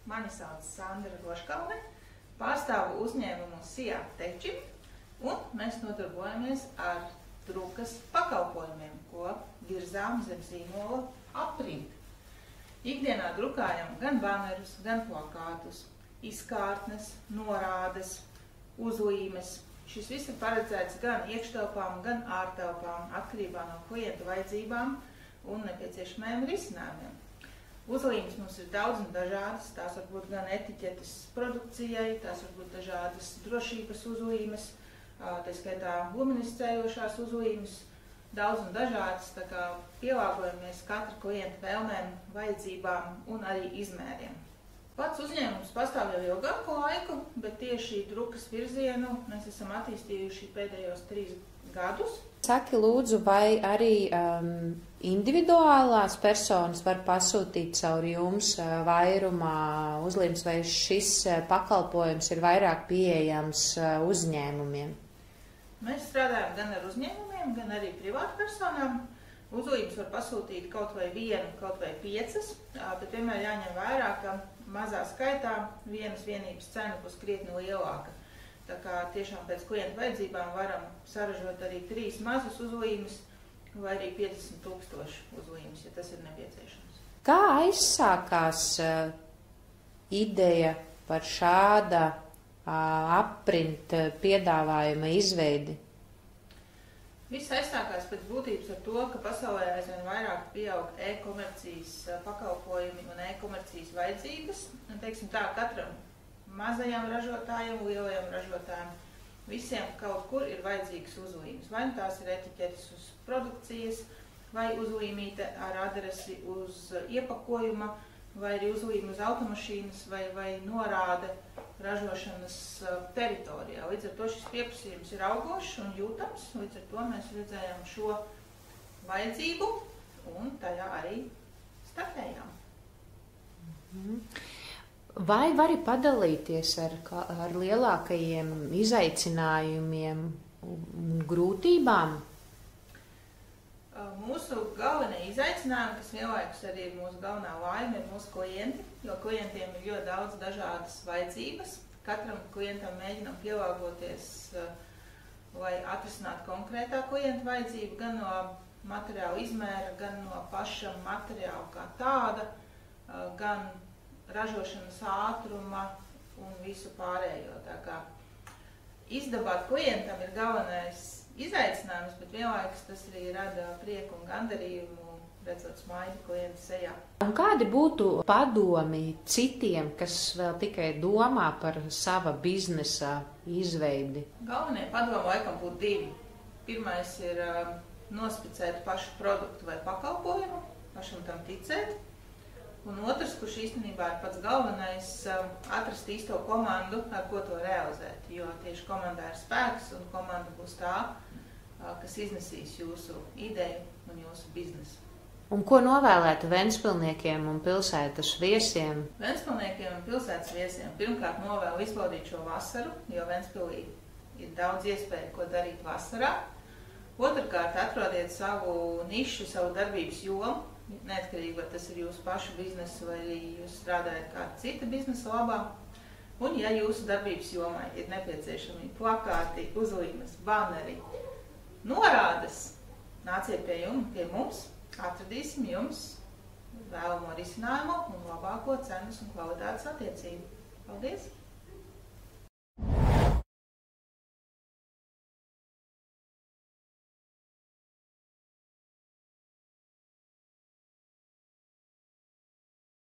Mani sauc Sandra Roškalne, pārstāvu uzņēmumu SIA Techim, un mēs nodarbojamies ar drukas pakalpojumiem, ko virzām zem zīmola Aprint. Ikdienā drukājam gan banerus, gan plakātus, izkārtnes, norādes, uzlīmes. Šis viss ir paredzēts gan iekštelpām, gan ārtelpām, atkarībā no klienta vajadzībām un nepieciešamajiem risinājumiem. Uzlīmes mums ir daudz un dažādas, tās var būt gan etiķetes produkcijai, tās var būt dažādas drošības uzlīmes, tā skaitā luminiscējošās uzlīmes, daudz un dažādas, tā kā pielāgojamies katra klienta vēlmēm, vajadzībām un arī izmēriem. Pats uzņēmums pastāv jau ilgāku laiku, bet tieši drukas virzienu mēs esam attīstījuši pēdējos 3 gadus. Saki lūdzu, vai arī individuālās personas var pasūtīt caur jums vairumā uzlīmes, vai šis pakalpojums ir vairāk pieejams uzņēmumiem? Mēs strādājam gan ar uzņēmumiem, gan arī privātpersonām. Uzlīmes var pasūtīt kaut vai 1, kaut vai 5, bet vienmēr jāņem vērā, ka mazā skaitā vienas vienības cena būs krietni lielāka. Tā kā tiešām pēc klienta vajadzībām varam saražot arī 3 mazas uzlīmes vai arī 50 000 uzlīmes, ja tas ir nepieciešams. Kā aizsākās ideja par šāda Aprint piedāvājuma izveidi? Viss aizsākās pēc būtības ar to, ka pasaulē aizvien vairāk pieaug e-komercijas pakalpojumi un e-komercijas vajadzības. Un, teiksim tā, katram mazajam ražotājam, lielajam ražotājam, visiem kaut kur ir vajadzīgas uzlīmes. Vai tās ir etiķetes uz produkcijas, vai uzlīmīte ar adresi uz iepakojuma, vai arī uzlīme uz automašīnas, vai norāde ražošanas teritorijā. Līdz ar to šis pieprasījums ir augošs un jūtams, līdz ar to mēs redzējām šo vajadzību un tajā arī startējām. Vai vari padalīties ar lielākajiem izaicinājumiem un grūtībām? Mūsu galvenie izaicinājumi, kas vienlaikus arī ir mūsu galvenā laime, ir mūsu klienti, jo klientiem ir ļoti daudz dažādas vajadzības. Katram klientam mēģinām pielāgoties, lai atrisinātu konkrētā klienta vajadzību, gan no materiāla izmēra, gan no paša materiāla kā tāda, gan ražošanas ātruma un visu pārējo. Tā kā izdabāt klientam ir galvenais izaicinājums, bet vienlaikus tas arī rada prieku un gandarījumu, redzot smaidu klienta sejā. Un kādi būtu padomi citiem, kas vēl tikai domā par sava biznesa izveidi? Galvenie padomi laikam būtu 2. Pirmais ir nospicēt pašu produktu vai pakalpojumu, pašam tam ticēt. Un otrs, kurš īstenībā ir pats galvenais, atrast īsto komandu, ar ko to realizēt. Jo tieši komandā ir spēks un komanda būs tā, kas iznesīs jūsu ideju un jūsu biznesu. Un ko novēlētu ventspilniekiem un pilsētas viesiem? Ventspilniekiem un pilsētas viesiem pirmkārt novēlu izbaudīt šo vasaru, jo Ventspilī ir daudz iespēju, ko darīt vasarā. Otrkārt, atrodiet savu nišu, savu darbības jomu. Neatkarīgi, vai tas ir jūsu pašu biznesa vai arī jūs strādājat kāda cita biznesa labā. Un, ja jūsu darbības jomai ir nepieciešami plakāti, uzlīmes, baneri, norādes, nāciet pie mums, atradīsim jums vēlamo risinājumu un labāko cenas un kvalitātes attiecību. Paldies!